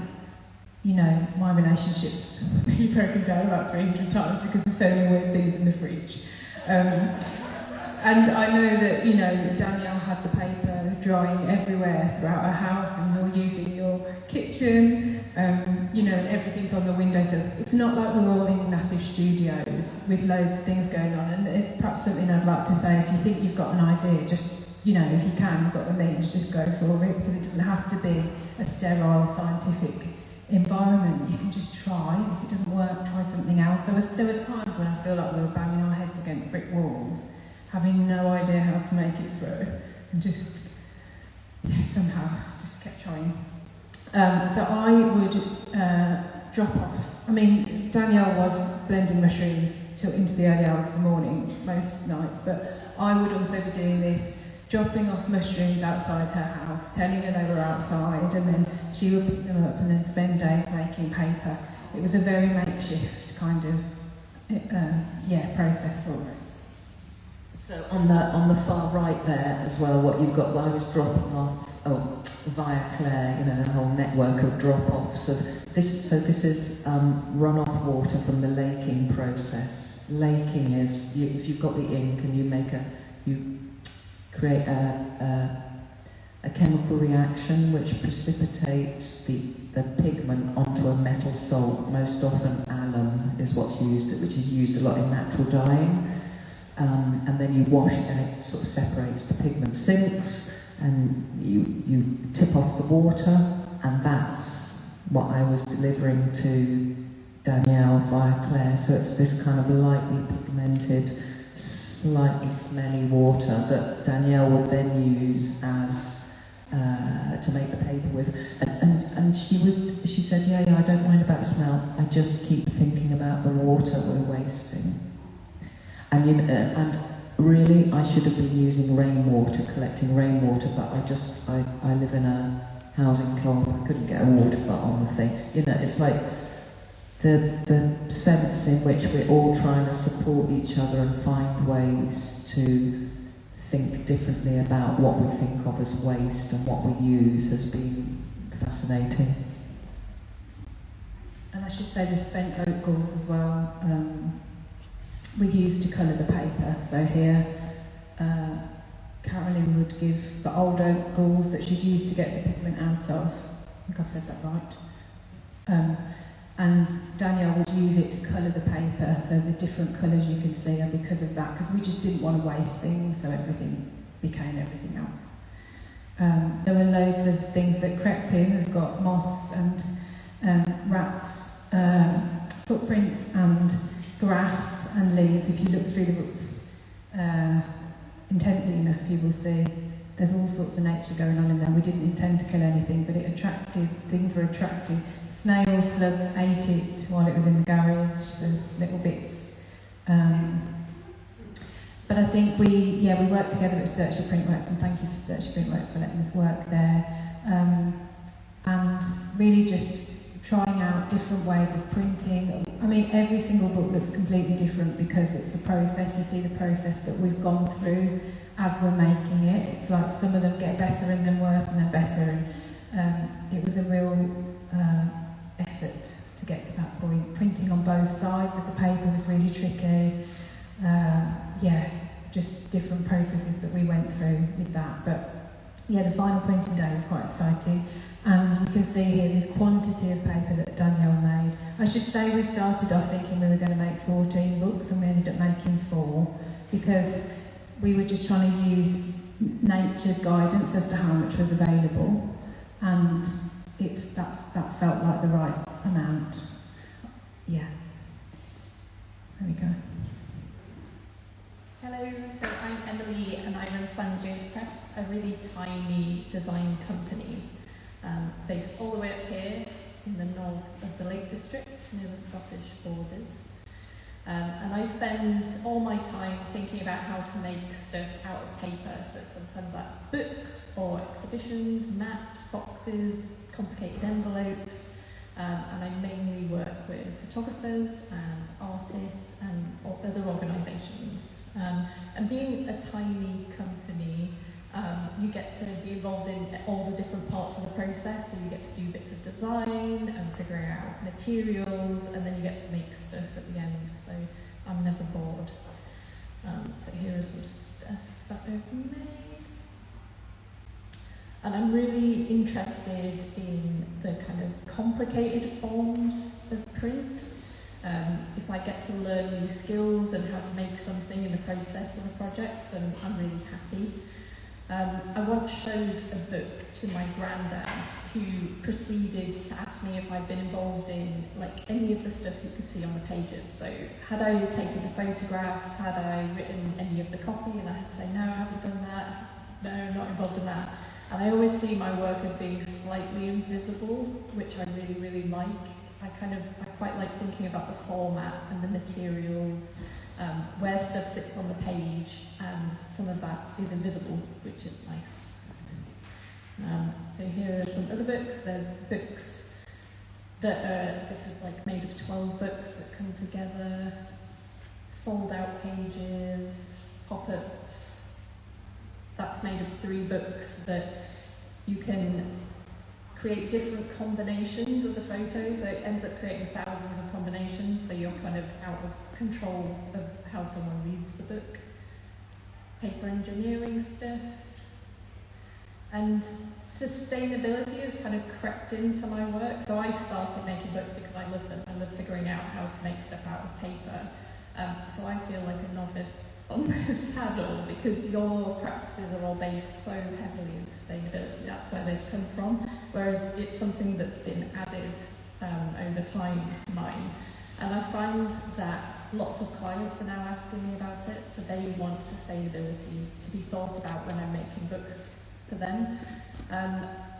you know, my relationship's really broken down about 300 times because there's so many weird things in the fridge. And I know that, you know, Danielle had the paper drying everywhere throughout her house, and you're using your kitchen, you know, and everything's on the windowsill. It's not like we're all in massive studios with loads of things going on, and it's perhaps something I'd like to say. If you think you've got an idea, just, you know, if you can, you've got the means, just go for it, because it doesn't have to be a sterile scientific environment. You can just try. If it doesn't work, try something else. There were times when I feel like we were banging our heads against brick walls, having no idea how to make it through, and just somehow just kept trying. So I would drop off. I mean, Danielle was blending mushrooms into the early hours of the morning most nights, but I would also be doing this, dropping off mushrooms outside her house, telling her they were outside, and then she would pick them up and then spend days making paper. It was a very makeshift kind of process for us. So on the far right there as well, what you've got, I was dropping off via Clare, you know, a whole network of drop-offs. So this is runoff water from the laking process. Laking is if you've got the ink and you create a chemical reaction which precipitates the pigment onto a metal salt. Most often alum is what's used, which is used a lot in natural dyeing. And then you wash it and it sort of separates, the pigment sinks, and you tip off the water, and that's what I was delivering to Danielle via Clare. So it's this kind of lightly pigmented, slightly smelly water that Danielle would then use as to make the paper with. And she said, yeah, I don't mind about the smell, I just keep thinking about the water we're wasting. And really, I should have been using rainwater, collecting rainwater, but I live in a housing co-op, I couldn't get a water butt on the thing. You know, it's like the sense in which we're all trying to support each other and find ways to think differently about what we think of as waste and what we use has been fascinating. And I should say the spent oak galls as well. We used to colour the paper. So here, Carolyn would give the old oak galls that she'd used to get the pigment out of. I think I've said that right. And Danielle would use it to colour the paper, so the different colours you can see are because of that, because we just didn't want to waste things, so everything became everything else. There were loads of things that crept in. We've got moths and rats, footprints and grass and leaves. If you look through the books intently enough, you will see there's all sorts of nature going on in there. We didn't intend to kill anything, but things were attractive. Snails, slugs ate it while it was in the garage. There's little bits. But I think we worked together at Sturchley Printworks, and thank you to Sturchley Printworks for letting us work there. And really just trying out different ways of printing. I mean, every single book looks completely different because it's a process. You see the process that we've gone through as we're making it. It's like some of them get better and then worse and then better. And it was a real effort to get to that point. Printing on both sides of the paper was really tricky. Just different processes that we went through with that. But yeah, the final printing day was quite exciting. And you can see here the quantity of paper that Danielle made. I should say we started off thinking we were going to make 14 books, and we ended up making 4 because we were just trying to use nature's guidance as to how much was available, and that felt like the right amount. Yeah. There we go. Hello, so I'm Emily and I run Simon Jones Press, a really tiny design company based all the way up here in the north of the Lake District, near the Scottish borders. And I spend all my time thinking about how to make stuff out of paper, so sometimes that's books or exhibitions, maps, boxes, complicated envelopes. and I mainly work with photographers and artists and other organisations. And being a tiny company, you get to be involved in all the different parts of the process, so you get to do bits of design and figuring out materials, and then you get to make stuff at the end, so I'm never bored. So here is some stuff that I've made. And I'm really interested in the kind of complicated forms of print. If I get to learn new skills and how to make something in the process of a project, then I'm really happy. I once showed a book to my granddad, who proceeded to ask me if I'd been involved in any of the stuff you could see on the pages. So had I taken the photographs, had I written any of the copy, and I had to say, no, I haven't done that, no, not involved in that. And I always see my work as being slightly invisible, which I really, really like. I quite like thinking about the format and the materials, where stuff sits on the page, and some of that is invisible, which is nice. So here are some other books. There's books that are, this is made of 12 books that come together, fold out pages, pop-ups. That's made of 3 books that you can create different combinations of the photos, so it ends up creating thousands of combinations, so you're kind of out of control of how someone reads the book. Paper engineering stuff. And sustainability has kind of crept into my work, so I started making books because I love them. I love figuring out how to make stuff out of paper. So I feel like a novice on this panel because your practices are all based so heavily in sustainability. That's where they've come from, whereas it's something that's been added over time to mine. And I find that lots of clients are now asking me about it, so they want sustainability to be thought about when I'm making books for them.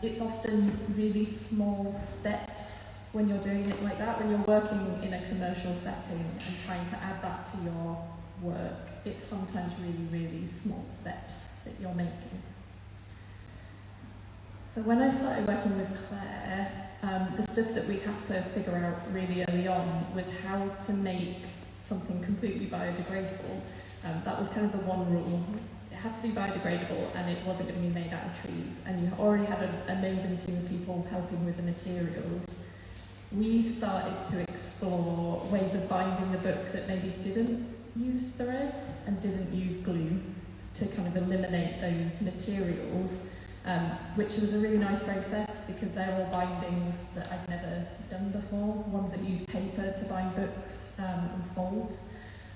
It's often really small steps when you're doing it like that, when you're working in a commercial setting and trying to add that to your work. It's sometimes really, really small steps that you're making. So when I started working with Clare, the stuff that we had to figure out really early on was how to make something completely biodegradable. That was kind of the one rule. It had to be biodegradable and it wasn't going to be made out of trees. And you already had an amazing team of people helping with the materials. We started to explore ways of binding the book that maybe didn't use thread and didn't use glue to kind of eliminate those materials, which was a really nice process because they're all bindings that I'd never done before, ones that use paper to bind books and folds.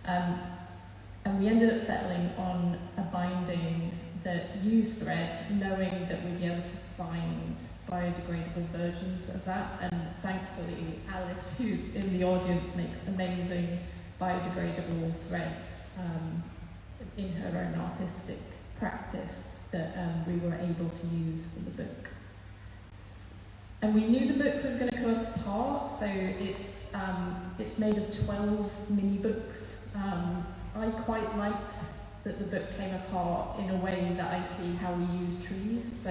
And we ended up settling on a binding that used thread, knowing that we'd be able to find biodegradable versions of that. And thankfully, Alice, who's in the audience, makes amazing biodegradable threads in her own artistic practice that we were able to use for the book. And we knew the book was going to come apart, so it's made of 12 mini books. I quite liked that the book came apart in a way that I see how we use trees. So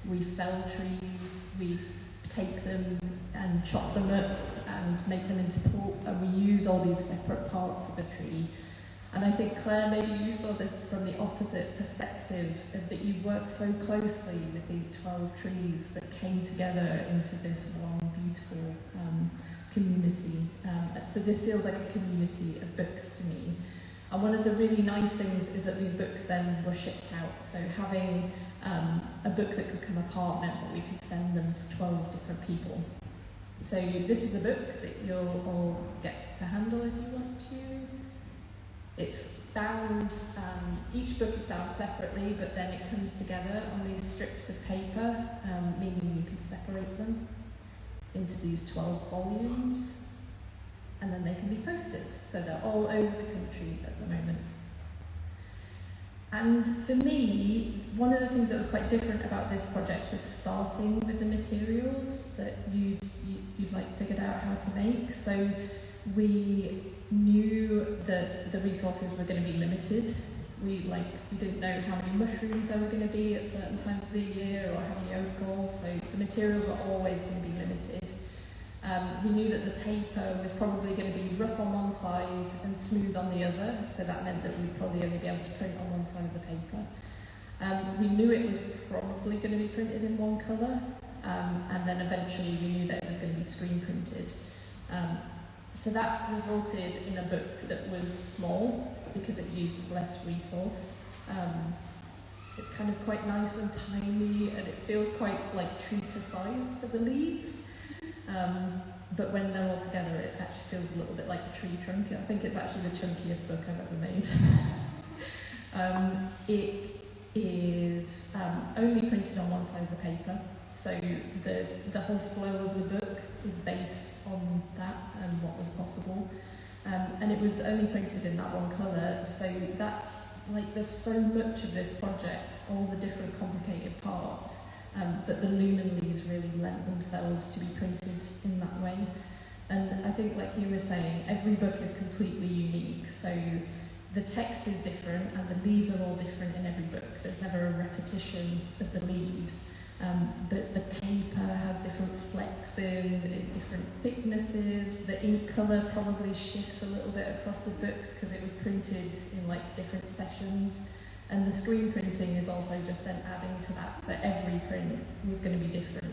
we fell trees, we take them and chop them up and make them into pulp, and we use all these separate parts of a tree. And I think, Claire, maybe you saw this from the opposite perspective, of that you worked so closely with these 12 trees that came together into this one beautiful community. So this feels like a community of books to me. And one of the really nice things is that these books then were shipped out. So having a book that could come apart meant that we could send them to 12 different people. So this is a book that you'll all get to handle if you want to. It's bound, each book is bound separately, but then it comes together on these strips of paper, meaning you can separate them into these 12 volumes, and then they can be posted. So they're all over the country at the moment. And for me, one of the things that was quite different about this project was starting with the materials that you'd figured out how to make. So we knew that the resources were going to be limited. We didn't know how many mushrooms there were going to be at certain times of the year or how many opals, so the materials were always going to be limited. We knew that the paper was probably going to be rough on one side and smooth on the other, so that meant that we'd probably only be able to print on one side of the paper. We knew it was probably going to be printed in one colour, and then eventually we knew that it was going to be screen printed. So that resulted in a book that was small because it used less resource. It's kind of quite nice and tiny, and it feels quite like true to size for the leaves. But when they're all together, it actually feels a little bit like a tree trunk. I think it's actually the chunkiest book I've ever made. It is only printed on one side of the paper, so the whole flow of the book is based on that and what was possible. And it was only printed in that one colour, so that, like, there's so much of this project, all the different complicated parts, but the lumen leaves really lent themselves to be printed in that way. And I think, like you were saying, every book is completely unique, so the text is different and the leaves are all different in every book. There's never a repetition of the leaves, but the paper has different flexes, it's different thicknesses, the ink colour probably shifts a little bit across the books because it was printed in like different sessions. And the screen printing is also just then adding to that, so every print was going to be different.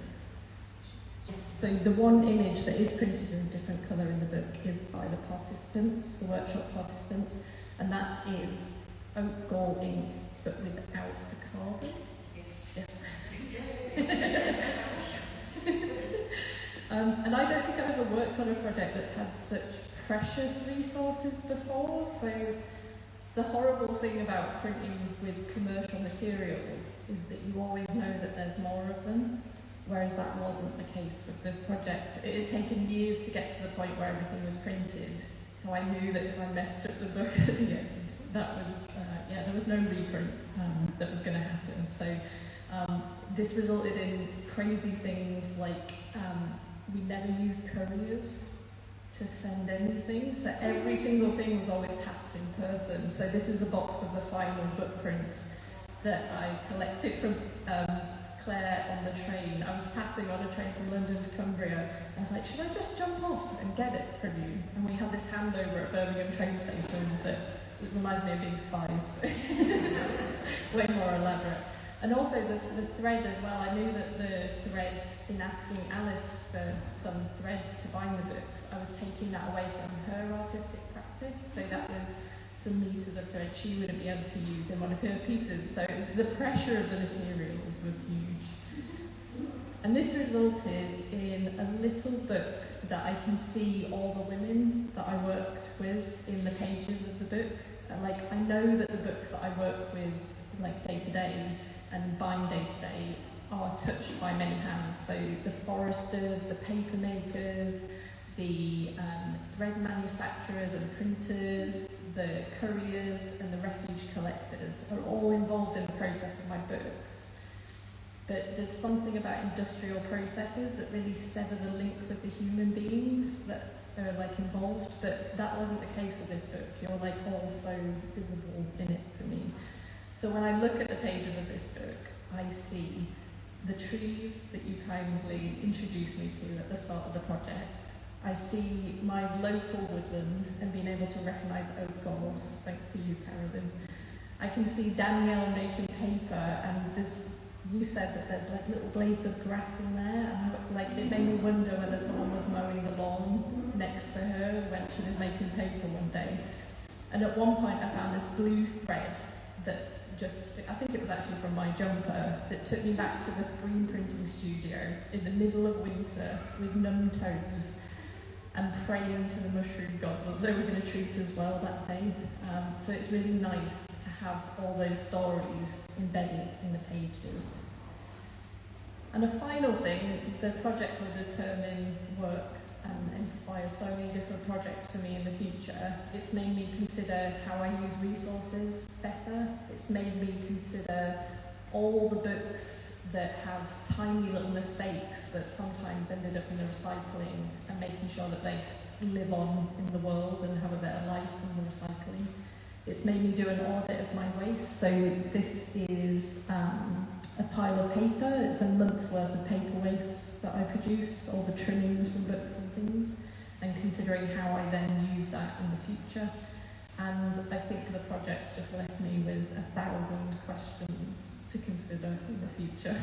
So the one image that is printed in a different colour in the book is by the participants, the workshop participants, and that is oak gall ink, but without the carbon. And I don't think I've ever worked on a project that's had such precious resources before, so the horrible thing about printing with commercial materials is that you always know that there's more of them, whereas that wasn't the case with this project. It had taken years to get to the point where everything was printed, so I knew that if I messed up the book at the end, that was, there was no reprint that was going to happen. So this resulted in crazy things like we never used couriers to send anything, so every single thing was always passed in person. So this is a box of the final book prints that I collected from Clare on the train. I was passing on a train from London to Cumbria. I was like, should I just jump off and get it from you? And we had this handover at Birmingham train station that reminds me of being spies. Way more elaborate. And also the thread as well. I knew that the thread, in asking Alice for some thread to bind the books, I was taking that away from her artistic practice. So that was some meters of thread she wouldn't be able to use in one of her pieces. So the pressure of the materials was huge. And this resulted in a little book that I can see all the women that I worked with in the pages of the book. Like, I know that the books that I work with, like day to day, and bind day to day, are touched by many hands. So the foresters, the paper makers, the thread manufacturers and printers, the couriers and the refuge collectors are all involved in the process of my books. But there's something about industrial processes that really sever the link with the human beings that are like involved, but that wasn't the case with this book. You're like all so visible in it for me. So when I look at the pages of this book, I see the trees that you kindly introduced me to at the start of the project. I see my local woodland and being able to recognise oak gold, thanks to you, Carolyn. I can see Danielle making paper, and you said that there's like little blades of grass in there, and like it made me wonder whether someone was mowing the lawn next to her when she was making paper one day. And at one point I found this blue thread that I think it was actually from my jumper, that took me back to the screen printing studio in the middle of winter with numb toes and praying to the mushroom gods that they were going to treat us well that day. So it's really nice to have all those stories embedded in the pages. And a final thing, the project will determine work and inspire so many different projects for me in the future. It's made me consider how I use resources better. It's made me consider all the books that have tiny little mistakes that sometimes ended up in the recycling, and making sure that they live on in the world and have a better life from the recycling. It's made me do an audit of my waste. So this is a pile of paper. It's a month's worth of paper waste that I produced. produce, all the trimmings from books and things, and considering how I then use that in the future. And I think the project's just left me with 1,000 questions to consider in the future.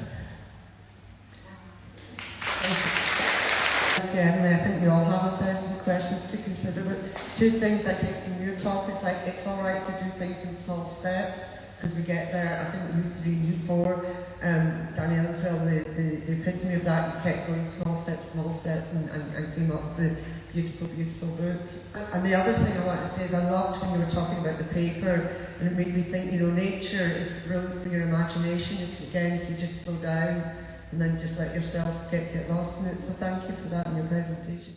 Thank you, Emily. I think we all have 1,000 questions to consider. But two things I take from your talk is like it's all right to do things in small steps because we get there. I think you 3, you 4, Danielle as well, the epitome of that. You kept going small steps, and came up with a beautiful, beautiful book. And the other thing I want to say is I loved when you were talking about the paper, and it made me think, you know, nature is brilliant for your imagination. If you just slow down and then just let yourself get lost in it. So thank you for that in your presentation.